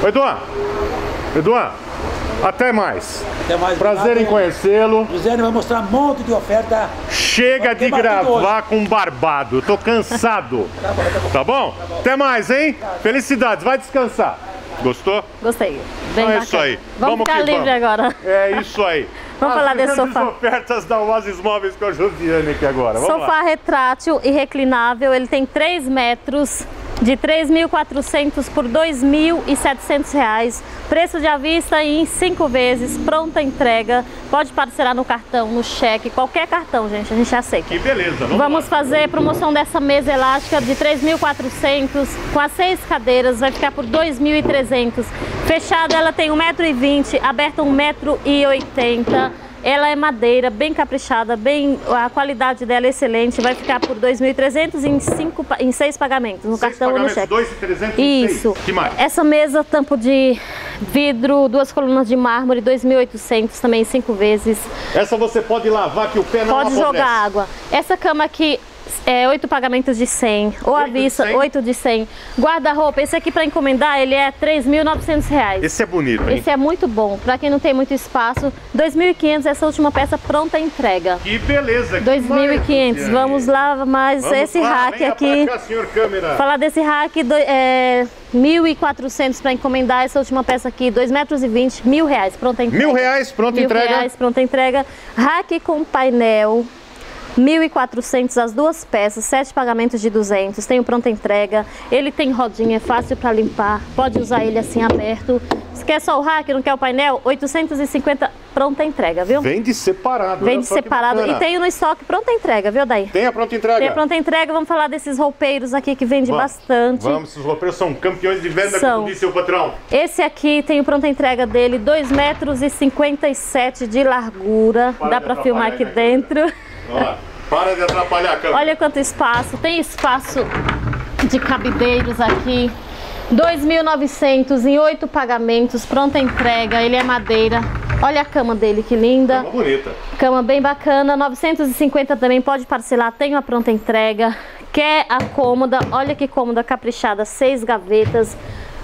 Eduan, até mais. Até mais. Prazer em conhecê-lo. Josiane vai mostrar um monte de oferta. Chega de gravar com barbado. Eu tô cansado. Tá bom? Até mais, hein? Felicidades. Vai descansar. Gostou? Gostei. Bem então é isso aí. Vamos ficar livre agora. É isso aí. Vamos falar desse sofá. As ofertas da Oasis Móveis com a Josiane aqui agora. Vamos sofá lá. retrátil e reclinável. Ele tem 3 metros. De 3.400 por 2.700 reais, preço de à vista em 5 vezes, pronta entrega, pode parcelar no cartão, no cheque, qualquer cartão, gente, a gente aceita. Que beleza, vamos fazer promoção dessa mesa elástica de 3.400, com as 6 cadeiras, vai ficar por 2.300, fechada ela tem 1,20 m, aberta 1,80 m, ela é madeira, bem caprichada, a qualidade dela é excelente, vai ficar por 2.300 em 6 pagamentos, no cartão ou no cheque. 2.300 Isso. Que mais? Essa mesa, tampo de vidro, 2 colunas de mármore, 2.800 também em 5 vezes. Essa você pode lavar que o pé não apodrece. Pode jogar água. Essa cama aqui é 8 pagamentos de 100, ou à vista, 8 de 100. Guarda-roupa, esse aqui para encomendar, ele é 3.900 reais. Esse é bonito, hein? Esse é muito bom, para quem não tem muito espaço. 2.500, essa última peça pronta entrega. Que beleza! 2.500, vamos lá, mas vamos esse lá, rack aqui, cá, senhor câmera. Falar desse rack, 1.400 para encomendar essa última peça aqui, 2,20 metros, R$1.000, pronta entrega. R$1.000, pronta entrega. R$1.000, pronta entrega. Rack com painel, 1.400 as 2 peças, 7 pagamentos de 200, tem o pronta entrega, ele tem rodinha, é fácil para limpar, pode usar ele assim aberto. Se quer só o rack, não quer o painel, 850 pronta entrega, viu? Vende separado. Vende separado e tem no estoque pronta entrega, viu, Daí? Tem a pronta entrega? Tem a pronta entrega, vamos falar desses roupeiros aqui que vende bastante. Vamos, esses roupeiros são campeões de venda, como disse o patrão. Esse aqui tem o pronta entrega dele, 2,57 metros de largura, dá para filmar aqui dentro. Ó, para de atrapalhar a câmera. Olha quanto espaço, tem espaço de cabideiros aqui, 2.900 em 8 pagamentos, pronta entrega, ele é madeira. Olha a cama dele, que linda. Cama bonita. Cama bem bacana, 950 também, pode parcelar, tem uma pronta entrega. Quer a cômoda, olha que cômoda caprichada, 6 gavetas.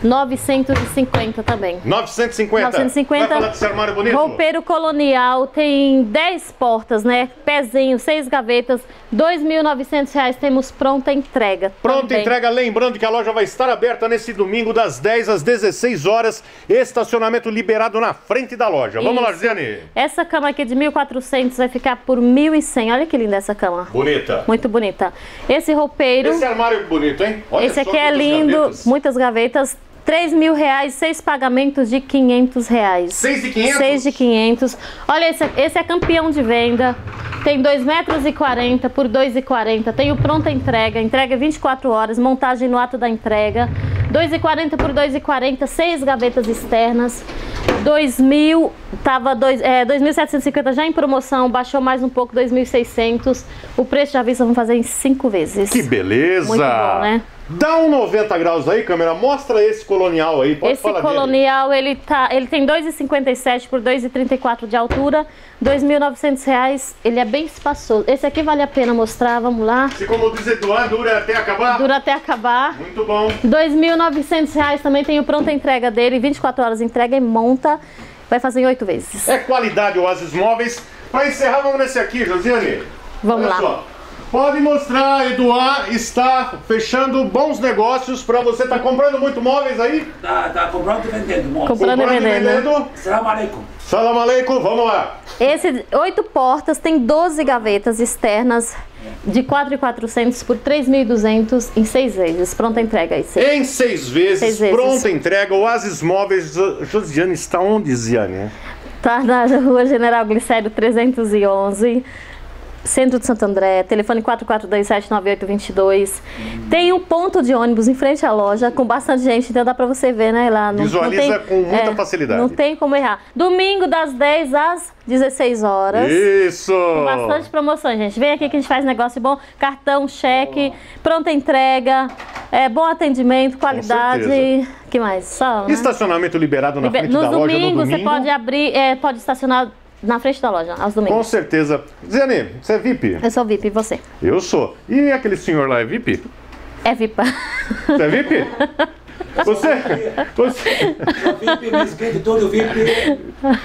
950 também. 950? 950. Vai falar desse armário bonito? Roupeiro colonial, tem 10 portas, né? Pezinho, 6 gavetas, R$2.900, temos pronta entrega. Pronta também. entrega, lembrando que a loja vai estar aberta nesse domingo das 10 às 16 horas, estacionamento liberado na frente da loja. Vamos lá, Josiane. Essa cama aqui de 1.400 vai ficar por 1.100. Olha que linda essa cama. Bonita. Muito bonita. Esse roupeiro... Esse armário bonito, hein? Olha esse aqui é lindo, gavetas. Muitas gavetas. R$3.000, 6 pagamentos de R$500. 6 de 500? 6 de 500. Olha, esse é campeão de venda. Tem 2,40 metros por 2,40. Tem o pronta entrega. Entrega 24 horas. Montagem no ato da entrega. 2,40 por 2,40. 6 gavetas externas. 2.000, tava 2.750 já em promoção. Baixou mais um pouco, 2.600. O preço de à vista vamos fazer em 5 vezes. Que beleza! Muito bom, né? Dá um 90 graus aí, câmera. Mostra esse colonial aí. Pode falar dele. Esse colonial, ele tem 2,57 por 2,34 de altura, R$2.900. Ele é bem espaçoso. Esse aqui vale a pena mostrar, vamos lá. Se como diz Eduardo, dura até acabar? Dura até acabar. Muito bom. R$2.900 também tem o pronta entrega dele, 24 horas entrega e monta. Vai fazer em 8 vezes. É qualidade Oasis Móveis. Para encerrar, vamos nesse aqui, Josiane. Vamos lá. Só. Pode mostrar, Eduardo está fechando bons negócios para você. Tá comprando muito móveis aí? Tá comprando e vendendo móveis. Comprando e vendendo. Salam aleikum. Salam aleikum, vamos lá. Esse 8 portas, tem 12 gavetas externas de 4.400 por 3.200 em 6 vezes. Pronta entrega aí. Em 6 vezes, pronta entrega. Oasis Móveis. Josiane está onde, Ziane? Tá na Rua General Glicério 311. Centro de Santo André, telefone 44279822. Tem um ponto de ônibus em frente à loja, com bastante gente, então dá pra você ver, né? Lá visualiza com muita facilidade. Não tem como errar. Domingo das 10 às 16 horas. Isso! Com bastante promoção, gente. Vem aqui que a gente faz negócio bom. Cartão, cheque, pronta entrega, bom atendimento, qualidade. Que mais? Só, né? Estacionamento liberado na frente da loja no domingo. Você pode abrir, pode estacionar na frente da loja, aos domingos. Com certeza. Ziane, você é VIP? Eu sou VIP, e você? Eu sou. E aquele senhor lá é VIP? É VIP. Você é VIP? Você... VIP, me inscreve todo VIP.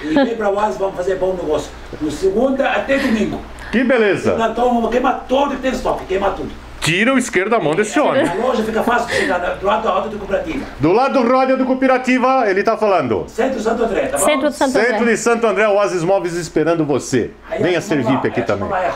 E vem pra Oasis, vamos fazer bom negócio. No segunda até domingo. Que beleza. Plantão, vamos queimar tudo que tem estoque, queimar tudo. Tira o esquerdo da mão desse homem. A loja fica fácil de chegar do lado da roda do cooperativa. Do lado do rádio do Cooperativa, ele tá falando. Centro Santo André, tá bom? Centro de Santo André. Centro de Santo André, Oasis Móveis esperando você. Aí, Venha vamos ser lá, VIP aqui vamos também. lá.